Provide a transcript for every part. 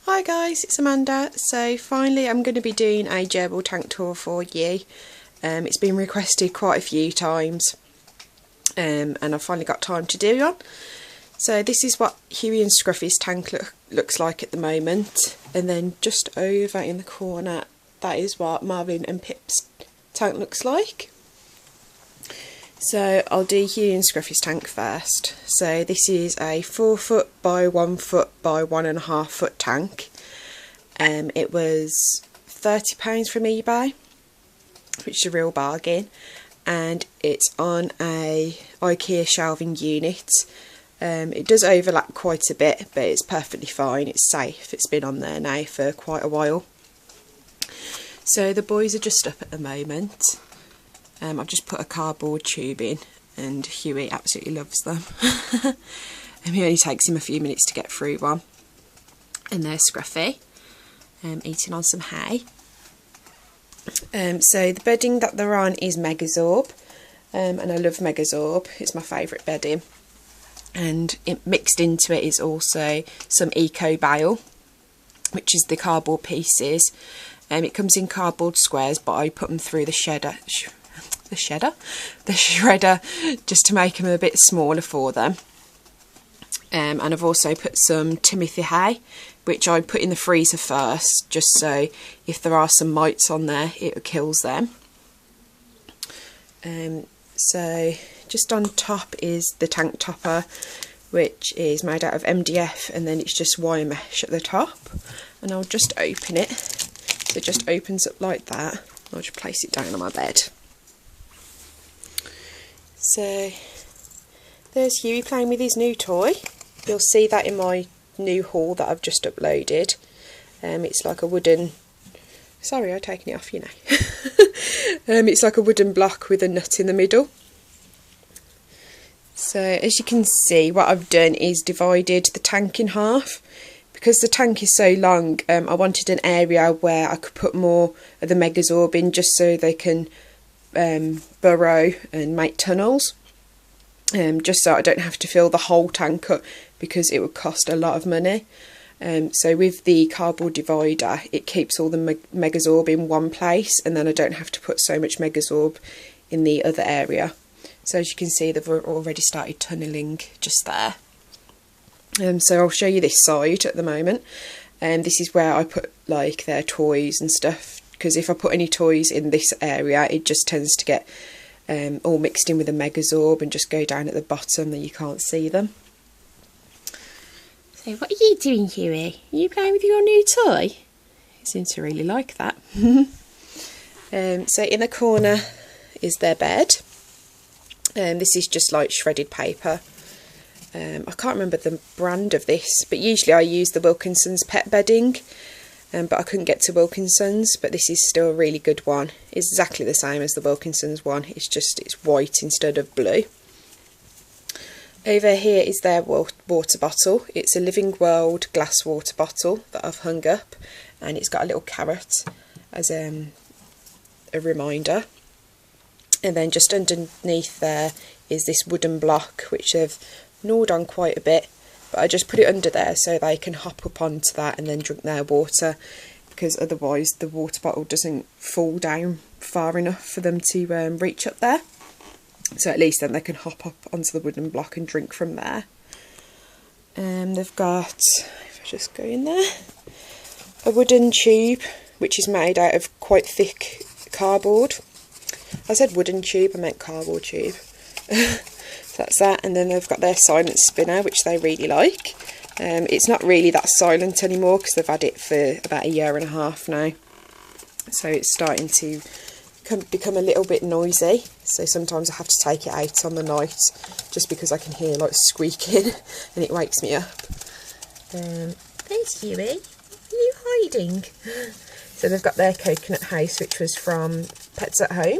Hi guys, it's Amanda. So finally I'm going to be doing a gerbil tank tour for you. It's been requested quite a few times and I've finally got time to do one. So this is what Huey and Scruffy's tank looks like at the moment, and then just over in the corner that is what Marvin and Pip's tank looks like. So I'll do Huey and Scruffy's tank first. So this is a 4 foot by 1 foot by 1.5 foot tank. It was £30 from eBay, which is a real bargain, and it's on a IKEA shelving unit. It does overlap quite a bit, but it's perfectly fine, it's safe, it's been on there now for quite a while. So the boys are just up at the moment. I've just put a cardboard tube in and Huey absolutely loves them. And it only takes him a few minutes to get through one. And there's Scruffy, eating on some hay. So the bedding that they're on is Megazorb, and I love Megazorb, it's my favourite bedding. And mixed into it is also some Eco Bale, which is the cardboard pieces. It comes in cardboard squares, but I put them through the shredder just to make them a bit smaller for them. And I've also put some Timothy hay, which I put in the freezer first, just so if there are some mites on there it kills them. So just on top is the tank topper, which is made out of MDF, and then it's just wire mesh at the top. And I'll just open it, so it just opens up like that. I'll just place it down on my bed. So there's Huey playing with his new toy. You'll see that in my new haul that I've just uploaded. It's like a wooden... Sorry, I've taken it off, you know. It's like a wooden block with a nut in the middle. So as you can see, what I've done is divided the tank in half. Because the tank is so long, I wanted an area where I could put more of the Megazorb in, just so they can burrow and make tunnels. Just so I don't have to fill the whole tank up, because it would cost a lot of money. So with the cardboard divider, it keeps all the Megazorb in one place, and then I don't have to put so much Megazorb in the other area. So as you can see, they've already started tunnelling just there. So I'll show you this side at the moment. This is where I put like their toys and stuff, because if I put any toys in this area, it just tends to get all mixed in with the Megazorb and just go down at the bottom, and you can't see them. So what are you doing, Huey? Are you playing with your new toy? You seem to really like that. So in the corner is their bed. This is just like shredded paper. I can't remember the brand of this, but usually I use the Wilkinson's pet bedding, but I couldn't get to Wilkinson's, but this is still a really good one. It's exactly the same as the Wilkinson's one, it's white instead of blue. Over here is their water bottle. It's a Living World glass water bottle that I've hung up, and it's got a little carrot as a reminder. And then just underneath there is this wooden block, which they've gnawed on quite a bit, but I just put it under there so they can hop up onto that and then drink their water, because otherwise the water bottle doesn't fall down far enough for them to reach up there. So at least then they can hop up onto the wooden block and drink from there. They've got, if I just go in there, a wooden tube which is made out of quite thick cardboard. I said wooden tube, I meant cardboard tube. So that's that, and then they've got their silent spinner, which they really like. It's not really that silent anymore, because they've had it for about 1.5 years now. So it's starting to become a little bit noisy, so sometimes I have to take it out on the night, just because I can hear like squeaking and it wakes me up. There's Huey. Are you hiding? So they've got their coconut house, which was from Pets at Home,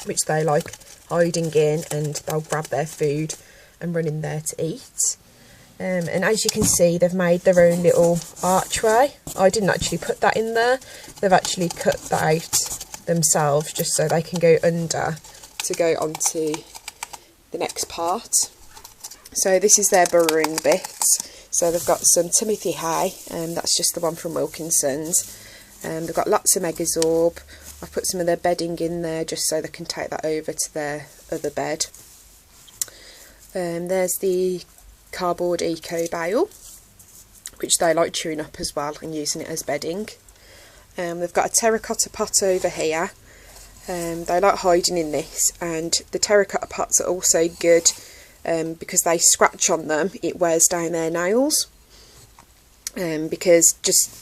which they like hiding in, and they'll grab their food and run in there to eat. And as you can see, they've made their own little archway. I didn't actually put that in there. They've actually cut that out themselves, just so they can go under to go onto the next part. So this is their burrowing bit. So they've got some Timothy hay, that's just the one from Wilkinson's. They've got lots of Megazorb. I've put some of their bedding in there just so they can take that over to their other bed. There's the cardboard eco bale, which they like chewing up as well and using it as bedding. They've got a terracotta pot over here. They like hiding in this, and the terracotta pots are also good because they scratch on them, it wears down their nails, because just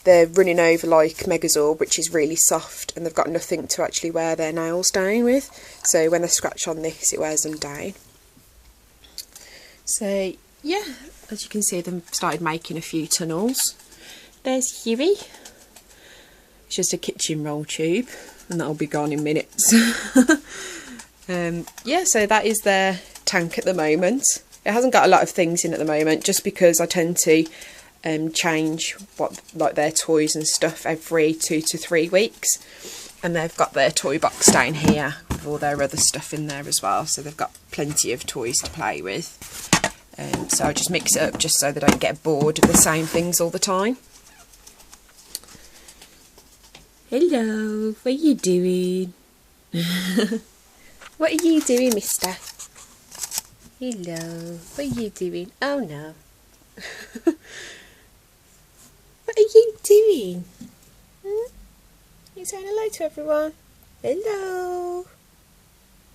they're running over like Megazorb, which is really soft, and they've got nothing to actually wear their nails down with, so when they scratch on this it wears them down. So yeah, as you can see, they've started making a few tunnels. There's Huey. It's just a kitchen roll tube, and that'll be gone in minutes. Yeah, so that is their tank at the moment. It hasn't got a lot of things in at the moment, just because I tend to change like their toys and stuff every 2 to 3 weeks, and they've got their toy box down here with all their other stuff in there as well, so they've got plenty of toys to play with. So I just mix it up just so they don't get bored of the same things all the time. Hello, what are you doing? What are you doing, mister? Hello, what are you doing? Oh no. What are you doing? You saying hello to everyone? Hello.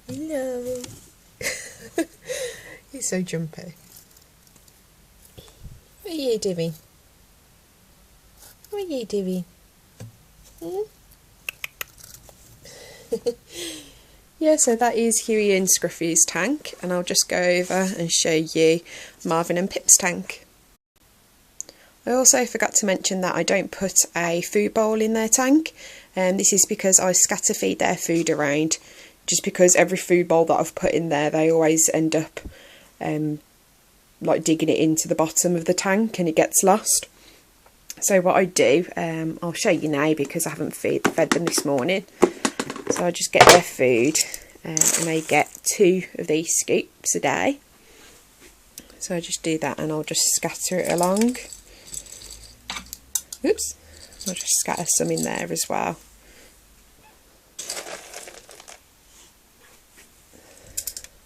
Hello. He's so jumpy. What are you doing? What are you doing? Yeah, so that is Huey and Scruffy's tank, and I'll just go over and show you Marvin and Pip's tank. I also forgot to mention that I don't put a food bowl in their tank, and this is because I scatter feed their food around, just because every food bowl that I've put in there, they always end up like digging it into the bottom of the tank and it gets lost. So what I do, I'll show you now because I haven't fed them this morning. So I just get their food, and they get 2 of these scoops a day. So I just do that, and I'll just scatter it along. Oops, I'll just scatter some in there as well.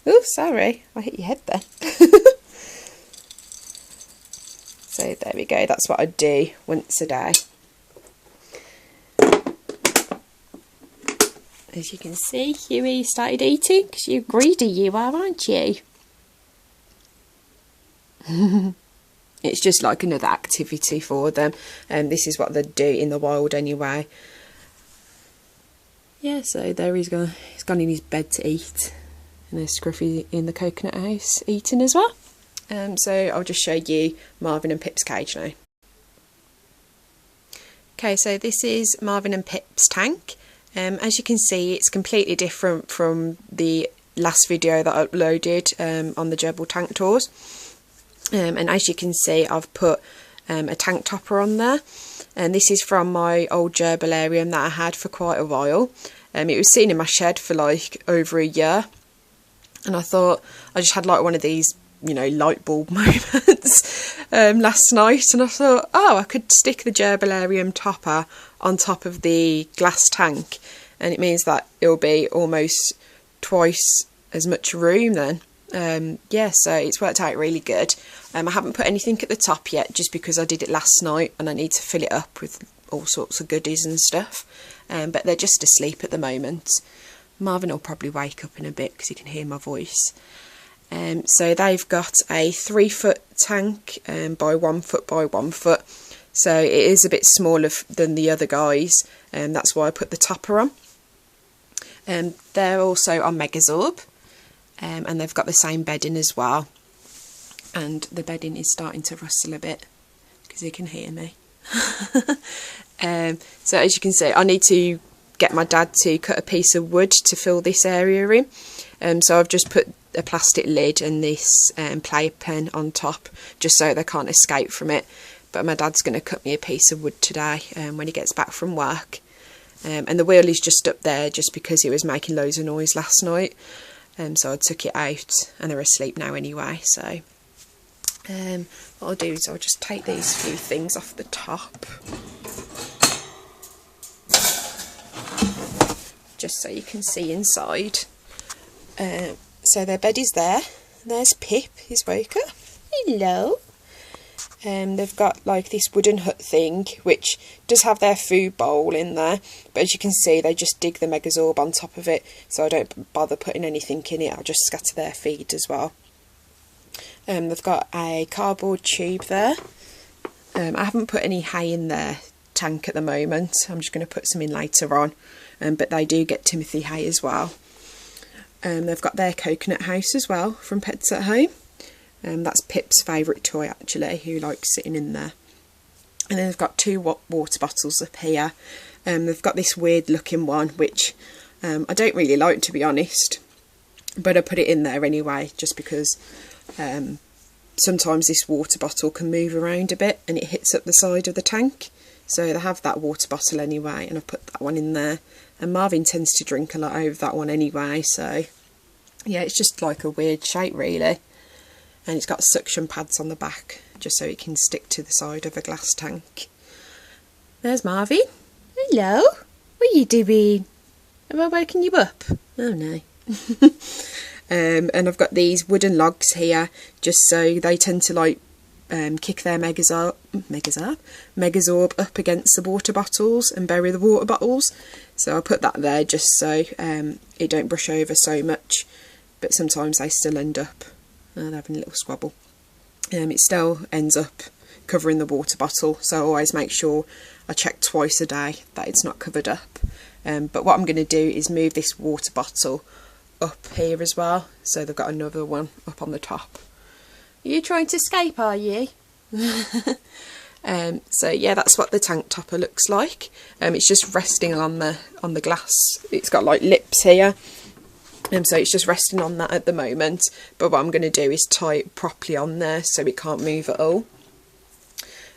Oh, sorry, I hit your head there. So there we go, that's what I do once a day. As you can see, Huey started eating, because you're greedy, you are, aren't you? It's just like another activity for them, and this is what they do in the wild anyway. Yeah, so there he's gone in his bed to eat, and there's Scruffy in the coconut house eating as well. So I'll just show you Marvin and Pip's cage now. Okay, so this is Marvin and Pip's tank. As you can see, it's completely different from the last video that I uploaded on the Gerbil tank tours. And as you can see, I've put a tank topper on there. And this is from my old Gerbilarium that I had for quite a while. It was sitting in my shed for like over a year. And I thought, I just had like one of these, you know, light bulb moments last night, and I thought, oh, I could stick the Gerbilarium topper on top of the glass tank, and it means that it'll be almost twice as much room then. Yeah, so it's worked out really good. I haven't put anything at the top yet, just because I did it last night and I need to fill it up with all sorts of goodies and stuff, but they're just asleep at the moment. Marvin will probably wake up in a bit because he can hear my voice. So they've got a 3-foot tank by 1 foot by 1 foot, so it is a bit smaller than the other guys, and that's why I put the topper on. They're also on Megazorb, and they've got the same bedding as well, and the bedding is starting to rustle a bit because he can hear me. So as you can see, I need to get my dad to cut a piece of wood to fill this area in, so I've just put a plastic lid and this playpen on top just so they can't escape from it, but my dad's going to cut me a piece of wood today when he gets back from work. And the wheel is just up there just because it was making loads of noise last night, so I took it out, and they're asleep now anyway. So what I'll do is I'll just take these few things off the top, just so you can see inside. So their bed is there. There's Pip, he's woke up. Hello. They've got like this wooden hut thing, which does have their food bowl in there, but as you can see they just dig the Megazorb on top of it, so I don't bother putting anything in it. I'll just scatter their feed as well. They've got a cardboard tube there. I haven't put any hay in their tank at the moment. I'm just going to put some in later on, but they do get Timothy hay as well. They've got their coconut house as well from Pets at Home. That's Pip's favourite toy actually, who likes sitting in there. And then they've got 2 water bottles up here. They've got this weird looking one, which I don't really like, to be honest, but I put it in there anyway, just because sometimes this water bottle can move around a bit and it hits up the side of the tank. So they have that water bottle anyway, and I've put that one in there. And Marvin tends to drink a lot out of that one anyway, so yeah, it's just like a weird shape really. And it's got suction pads on the back, just so it can stick to the side of a glass tank. There's Marvin. Hello. What are you doing? Have I woken you up? Oh no. And I've got these wooden logs here, just so they tend to like kick their Megazorb up against the water bottles and bury the water bottles. So I put that there just so it don't brush over so much, but sometimes they still end up they're having a little squabble. It still ends up covering the water bottle, so I always make sure I check twice a day that it's not covered up. But what I'm going to do is move this water bottle up here as well, so they've got another one up on the top. Are you trying to escape, are you? So yeah, that's what the tank topper looks like. It's just resting on the glass. It's got like lips here. So it's just resting on that at the moment, but what I'm going to do is tie it properly on there so it can't move at all.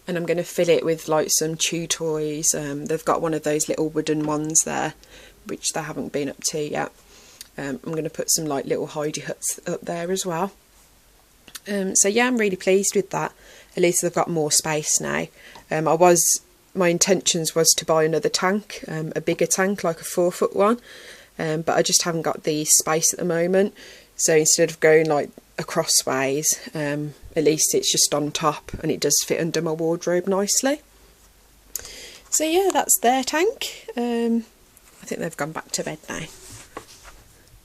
And I'm going to fill it with like some chew toys. They've got one of those little wooden ones there, which they haven't been up to yet. I'm going to put some like little hidey huts up there as well. So yeah, I'm really pleased with that. At least they've got more space now. My intentions was to buy another tank, a bigger tank, like a 4-foot one. But I just haven't got the space at the moment, so instead of going like across ways, at least it's just on top and it does fit under my wardrobe nicely. So yeah, that's their tank. I think they've gone back to bed now.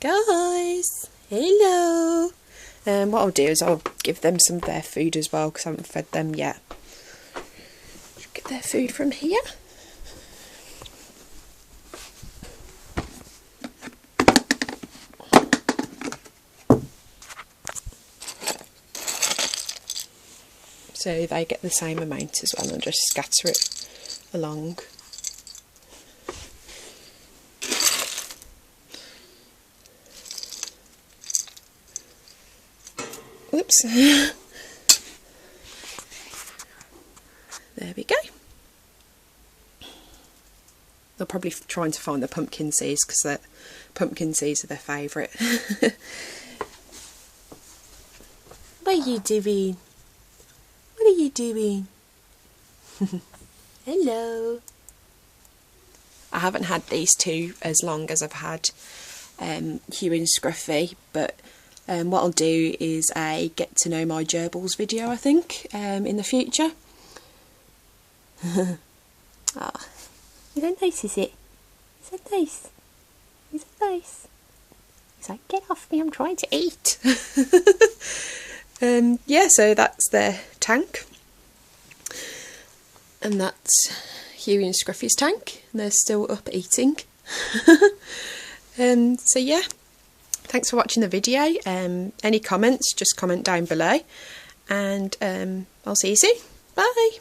Guys, hello. What I'll do is I'll give them some of their food as well, because I haven't fed them yet. Get their food from here. So they get the same amount as well, and just scatter it along. Whoops. There we go. They're probably trying to find the pumpkin seeds, because the pumpkin seeds are their favourite. What are you doing? What are you doing? Hello. I haven't had these two as long as I've had Huey and Scruffy, but what I'll do is a get to know my gerbils video, I think, in the future. Oh, is that nice, is it? Is that nice? Is that nice? He's like, get off me, I'm trying to eat. Yeah, so that's their tank. And that's Huey and Scruffy's tank. And they're still up eating. So yeah, thanks for watching the video. Any comments, just comment down below. And I'll see you soon. Bye.